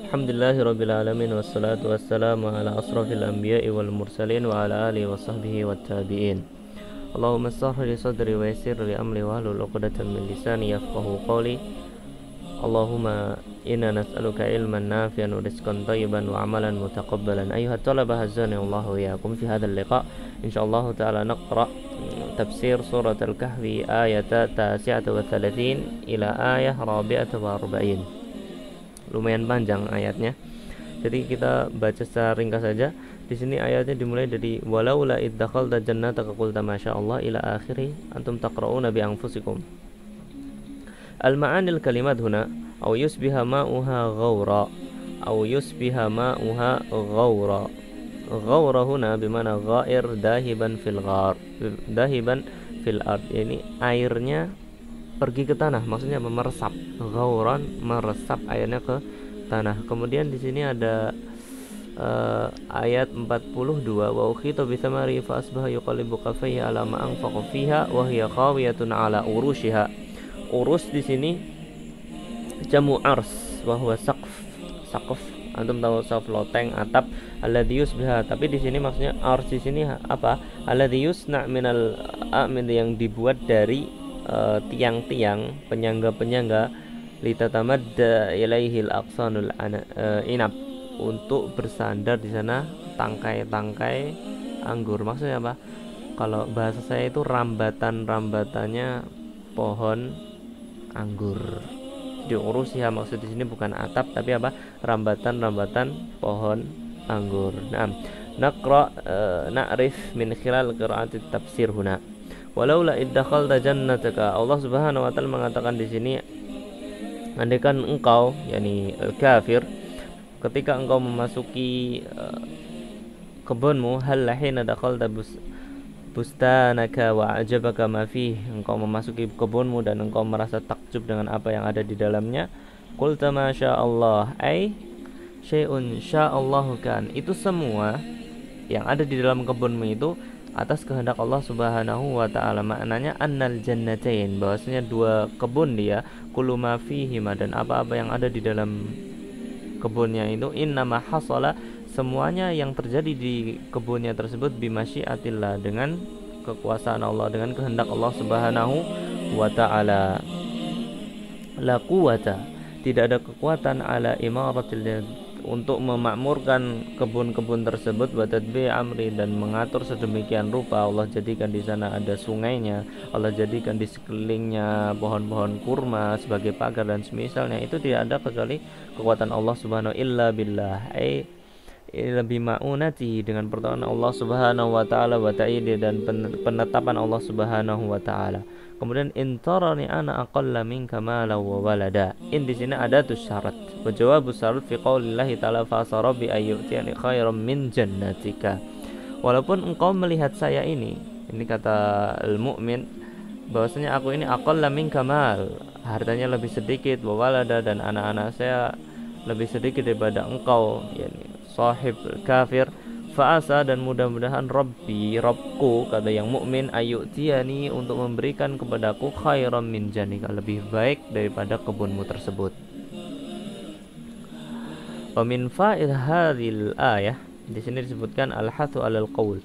Alhamdulillahirabbil alamin wassalatu wassalamu ala asrafil anbiya'i wal mursalin wa ala alihi washabbihi wattabi'in. Allahumma shrah li sadri wa yassir li amri wahlul 'uqdatam min lisani yafqahu qawli. Allahumma inna nas'aluka ilman nafi'an wa rizqan thayyiban wa amalan mutaqabbalan. Ayuhat talaba hazzani Allahu iyyakum fi hadzal liqa. Insyaallah ta'ala naqra tafsir surat al-kahfi ayat 39 ila ayat 44. Lumayan panjang ayatnya. Jadi kita baca secara ringkas saja. Di sini ayatnya dimulai dari walaula iddakhalta jannataka qulta masyaallah ila akhiri antum taqra'una bi anfusikum. Al-ma'anil kalimat huna aw yusbiha ma'uha ghawra aw yusbiha ma'uha ghawra. Ghawra huna bimana ghair dahiban fil ard. Ini airnya pergi ke tanah, maksudnya meresap. Ghauran, meresap airnya ke tanah. Kemudian di sini ada ayat 42 wa ukhita bi thamari fa asbaha yuqallibu kaffayhi ala ma anfaqa fiha wa hiya khawiyatun ala urushiha. Urus di sini jamu ars wa huwa saqf. Antum tahu saqf loteng, atap. Alladhi yusbiha, tapi di sini maksudnya ars di sini apa? Alladhi yusna minal amin, yang dibuat dari tiang-tiang, penyangga-penyangga, litatamadda ilaihil aqsanul inab, untuk bersandar di sana tangkai-tangkai anggur. Maksudnya apa? Kalau bahasa saya itu rambatan-rambatannya pohon anggur. Diurusiha, maksud di sini bukan atap tapi apa? Rambatan-rambatan pohon anggur. Nah, naqra na'rif min khilal qira'ati tafsir huna. Walaula iddakhalta jannataka, Allah Subhanahu wa taala mengatakan di sini, andaikan engkau, yakni kafir, ketika engkau memasuki kebunmu, hal lahina dakhalta bustanaka wa ajabaka ma fih, engkau memasuki kebunmu dan engkau merasa takjub dengan apa yang ada di dalamnya, qulta ma sya Allah, ai syai'un sya'allahu kan, itu semua yang ada di dalam kebunmu itu atas kehendak Allah Subhanahu wa taala. Maknanya annal jannatain, bahwasanya dua kebun dia, kullu ma fihima, dan apa-apa yang ada di dalam kebunnya itu, innama hasala, semuanya yang terjadi di kebunnya tersebut, bimasyiatillah, dengan kekuasaan Allah, dengan kehendak Allah Subhanahu wa taala. La quwata, tidak ada kekuatan ala imaratil, untuk memakmurkan kebun-kebun tersebut, wa tadbi amri, dan mengatur sedemikian rupa. Allah jadikan di sana ada sungainya, Allah jadikan di sekelilingnya pohon-pohon kurma sebagai pagar dan semisalnya. Itu tidak ada kecuali kekuatan Allah Subhanahu illa billah, lebih ma'unati, dengan pertolongan Allah Subhanahu wa taala, wa ta'idi, dan penetapan Allah Subhanahu wa taala. Kemudian intarani ana aqalla minka mala wa walada. In di sini ada tu syarat. Wa jawabu syarat fi qaulillahi ta'ala fa sarabi ayyutiyani khairam min jannatika. Walaupun engkau melihat saya ini kata al-mu'min, bahwasanya aku ini aqalla minka mal, hartanya lebih sedikit, wa walada, dan anak-anak saya lebih sedikit daripada engkau, yakni sahib kafir. Fa'asa, dan mudah-mudahan Rabbku, kata yang mukmin, ayyutiyani, untuk memberikan kepadaku khairam min janika, lebih baik daripada kebunmu tersebut. Wa min fa'id hadhil ayah, di sini disebutkan al-hathu 'alal qaul,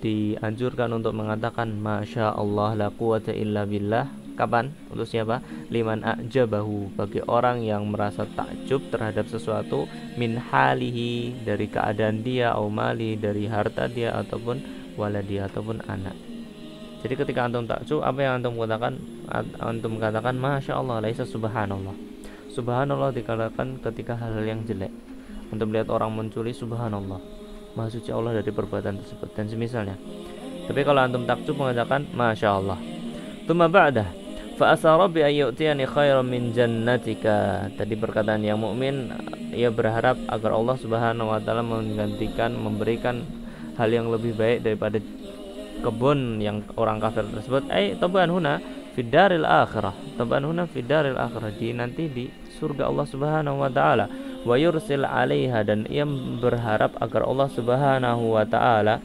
dianjurkan untuk mengatakan masya Allah la quwata illa billah. Kapan? Untuk siapa? Liman a'jabahu, bagi orang yang merasa takjub terhadap sesuatu, min halihi, dari keadaan dia, au mali, dari harta dia, ataupun waladi, ataupun anak. Jadi ketika antum takjub, apa yang antum katakan? Antum katakan masya Allah, laisa subhanallah. Subhanallah dikatakan ketika hal-hal yang jelek. Antum melihat orang mencuri, subhanallah, maha suci Allah dari perbuatan tersebut, dan semisalnya. Tapi kalau antum takjub mengatakan masya Allah. Tsumma ba'dah fa asa rabbi ayyutiyani khairan min jannatika. Tadi perkataan yang mukmin, ia berharap agar Allah Subhanahu wa taala memberikan hal yang lebih baik daripada kebun yang orang kafir tersebut. Taban huna fid daril akhirah, taban huna fid daril akhirah, nanti di surga Allah Subhanahu wa taala. Wa yursil 'alaiha, dan ia berharap agar Allah Subhanahu wa taala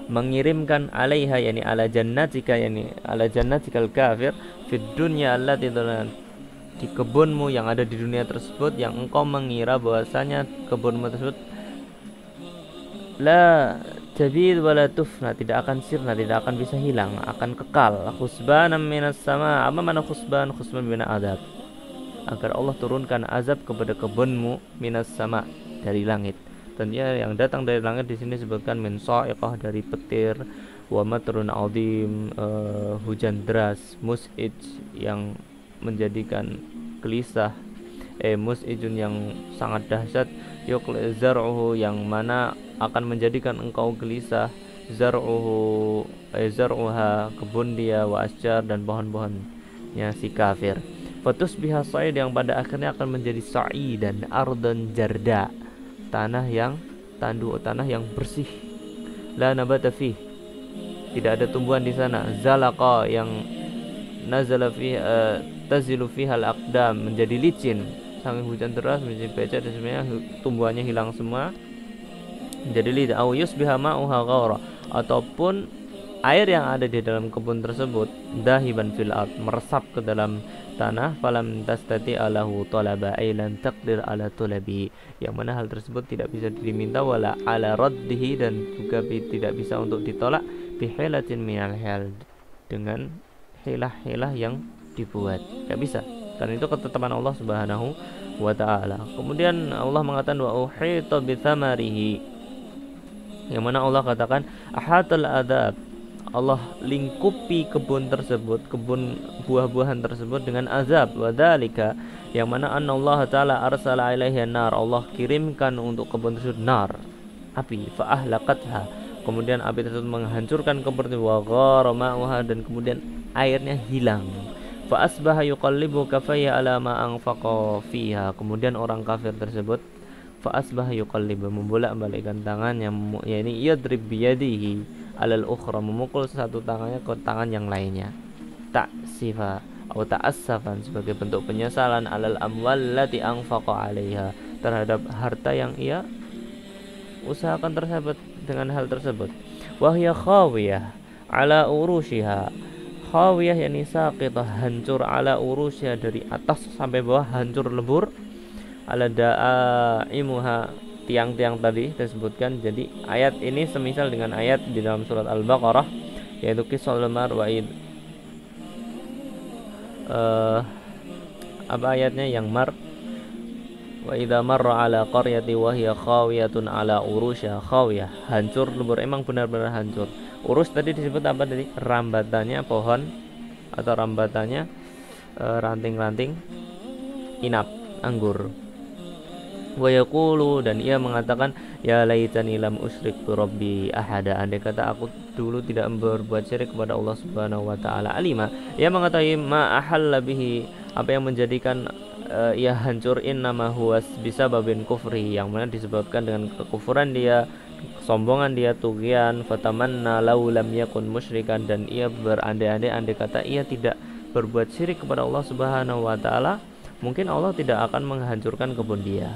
mengirimkan alaiha, yani ala jannatika, yani ala jannatikal kafir, fid dunya allati di kebunmu yang ada di dunia tersebut, yang engkau mengira bahwasanya kebunmu tersebut la tabid wala tufna, tidak akan sirna, tidak akan bisa hilang, akan kekal. Khusbanan minas sama. Apa mana khusban? Khusban bina adab, agar Allah turunkan azab kepada kebunmu minas sama, dari langit. Tentunya yang datang dari langit di sini disebutkan min sa'iqah, dari petir, wa matrun azim, hujan deras, mus'ij yang menjadikan gelisah, mus'ijun yang sangat dahsyat, yuqli zar'uhu yang mana akan menjadikan engkau gelisah, zar'uhu zar'uha kebun dia, wa asjar dan pohon-pohonnya si kafir. Fatus biha sa'id yang pada akhirnya akan menjadi sa'idan ardan jarda, tanah yang tandus, tanah yang bersih. La nabata fih, tidak ada tumbuhan di sana. Zalaqa yang nazala fi tazilu fiha al-aqdam, menjadi licin, saking hujan deras menjadi becek dan sebenarnya tumbuhannya hilang semua menjadi licin. Au yusbiha ma'uha ghaura, ataupun air yang ada di dalam kebun tersebut dahiban fil ard, meresap ke dalam tanah. Falam tastati alahu talaba ailan taqdir ala talabi, yang mana hal tersebut tidak bisa diminta, wala ala raddihi, dan juga tidak bisa untuk ditolak, bihilatin minal hil, dengan hilah-hilah yang dibuat, tidak bisa, karena itu ketetapan Allah Subhanahu wa ta'ala. Kemudian Allah mengatakan wa uhita bithamarihi, yang mana Allah katakan ahatal adab, Allah lingkupi kebun tersebut, kebun buah-buahan tersebut dengan azab. Wadzalika, yang mana Allah taala arsala ilaihi nar, Allah kirimkan untuk kebun tersebut nar, api, fa ahlaqatha, kemudian api tersebut menghancurkan kebun tersebut, wa ghara ma'uha, dan kemudian airnya hilang. Fa asbaha yuqallibu kafayya ala ma anfaqa fiha, kemudian orang kafir tersebut fa asbaha yuqallibu, membolak-balikkan tangannya, yakni yadrib biyadihi alal ukhra, memukul satu tangannya ke tangan yang lainnya, ta'sifa atau ta'assafan, sebagai bentuk penyesalan, alal amwal lati anfaqa 'alaiha, terhadap harta yang ia usahakan tersebut dengan hal tersebut. Wahya khawiyah ala urushiha, khawiyah yakni saqitah, hancur, ala urushiha, dari atas sampai bawah hancur lebur, ala da'imuha, tiang-tiang tadi disebutkan. Jadi ayat ini semisal dengan ayat di dalam surat Al-Baqarah, yaitu kisah lemar wa'id, apa ayatnya yang mar, wa idza marra ala qaryati wa hiya khawiyatun ala urusha, khawiyah, hancur lebur, emang benar-benar hancur. Urus tadi disebut apa tadi? Rambatannya pohon atau rambatannya ranting-ranting inap, anggur. Wa yaqulu, dan ia mengatakan ya laitani lam usyrik bi rabbi ahada, andai kata aku dulu tidak berbuat syirik kepada Allah Subhanahu wa taala. Alima, ia mengetahui ma ahalla bihi, apa yang menjadikan ia hancur, innama huwas bisababin kufri, yang mana disebabkan dengan kekufuran dia, kesombongan dia, tughyan, fatamanna law lam yakun musyrikan, dan ia berandai-andai andai kata ia tidak berbuat syirik kepada Allah Subhanahu wa taala, mungkin Allah tidak akan menghancurkan kebun dia.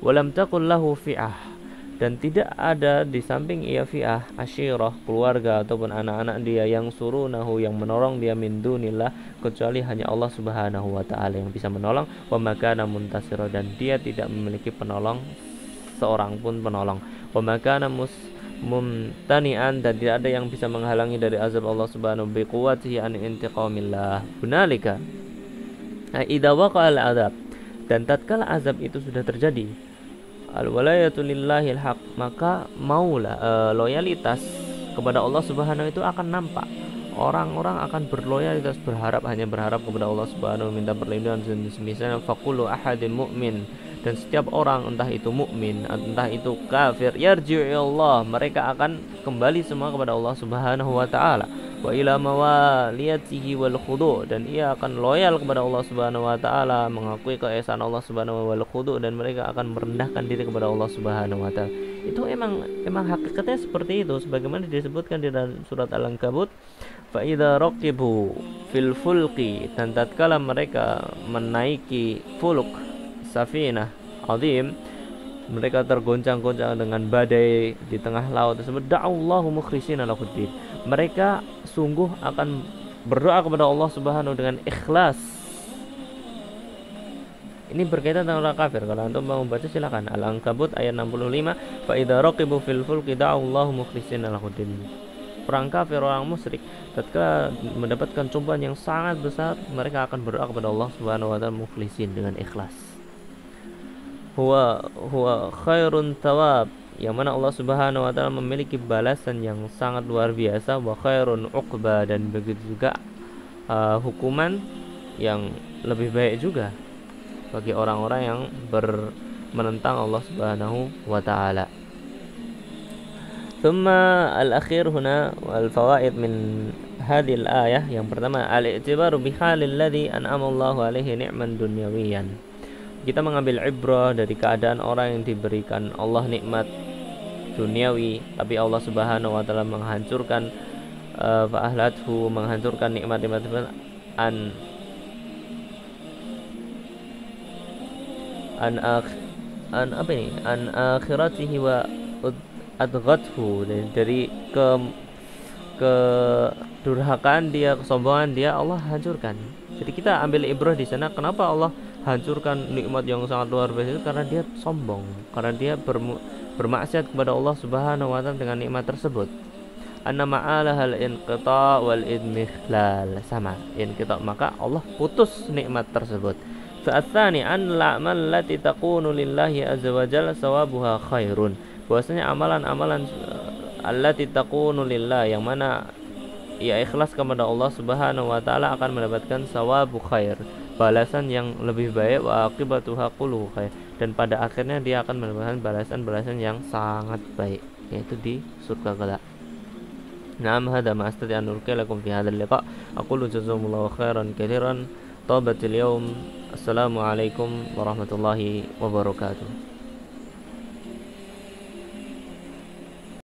Walam taqul lahu fi'ah, dan tidak ada di samping ia fi'ah, asyirah, keluarga ataupun anak-anak dia, yang surunahu, yang menolong dia, min dunillah, kecuali hanya Allah Subhanahu wa taala yang bisa menolong, wa makana muntasira, dan dia tidak memiliki penolong, seorang pun penolong, wa makana mumtani'an, dan tidak ada yang bisa menghalangi dari azab Allah Subhanahu bi quwwatihi an intiqamillah. Bunalika idza waqa'al azab, dan tatkala azab itu sudah terjadi, al-walayatu lillahil haq, maka maulah loyalitas kepada Allah Subhanahu itu akan nampak. Orang-orang akan berloyalitas, hanya berharap kepada Allah Subhanahu, minta perlindungan semisal faqulu ahadin mu'min, dan setiap orang, entah itu mukmin entah itu kafir, yarji'u Allah, mereka akan kembali semua kepada Allah Subhanahu wa taala, wa ila mawaliyatihi wal khudu', dan ia akan loyal kepada Allah Subhanahu wa taala, mengakui keesaan Allah Subhanahu wal khudu', dan mereka akan merendahkan diri kepada Allah Subhanahu wa taala. Itu emang hakikatnya seperti itu, sebagaimana disebutkan di dalam surat Al-Ankabut, fa idza raqibu fil fulqi, dan tatkala mereka menaiki fuluk, safinah azim, mereka tergoncang-goncang dengan badai di tengah laut tersebut, da'allahu mukhlishina lahuddin, mereka sungguh akan berdoa kepada Allah Subhanahu dengan ikhlas, Ini berkaitan dengan orang kafir. Kalau antum mau baca silakan. Al-Ankabut ayat 65, fa idza raqibu fil fulki da'allahu mukhlishina lahuddin. Orang kafir, orang musyrik, tatkala mendapatkan cobaan yang sangat besar, mereka akan berdoa kepada Allah Subhanahu wa taala mukhlisin, dengan ikhlas. Huwa khairun thawab, yang mana Allah Subhanahu wa taala memiliki balasan yang sangat luar biasa, wa khairun uqba, dan begitu juga hukuman yang lebih baik juga bagi orang-orang yang menentang Allah Subhanahu wa taala. Thumma al-akhir huna wal fawaid min hadhihi al-ayah. Yang pertama, al-i'tibaru bi halil ladzi an'ama Allahu alaihi ni'man dunyawiyan. Kita mengambil ibrah dari keadaan orang yang diberikan Allah nikmat duniawi, tapi Allah Subhanahu wa taala menghancurkan fa'ahlathu, menghancurkan nikmat-nikmat an akhiratihi wa adghathu, dari kedurhakaan dia, kesombongan dia, Allah hancurkan. Jadi kita ambil ibrah di sana. Kenapa Allah hancurkan nikmat yang sangat luar biasa itu? Karena dia sombong, karena dia bermaksiat kepada Allah Subhanahu wa taala dengan nikmat tersebut. Anna ma'alahal inqita wal idmikhlal, sama inqita, maka Allah putus nikmat tersebut. Fa'atsani an la'mal lati takunu lillahi azza wa jalla sawabuha khairun, bahwasanya amalan-amalan allati takunu lillah, yang mana ia ikhlas kepada Allah Subhanahu wa taala, akan mendapatkan sawabu khair, balasan yang lebih baik, wa aqibatuha qulu khair, dan pada akhirnya dia akan mendapatkan balasan-balasan yang sangat baik, yaitu di surga kelak. Naam, hada ma astati an ulqi lakum fi hadzal liqa. Aqulu jazakumullahu khairan katsiran. Tabatil yaum. Assalamualaikum warahmatullahi wabarakatuh.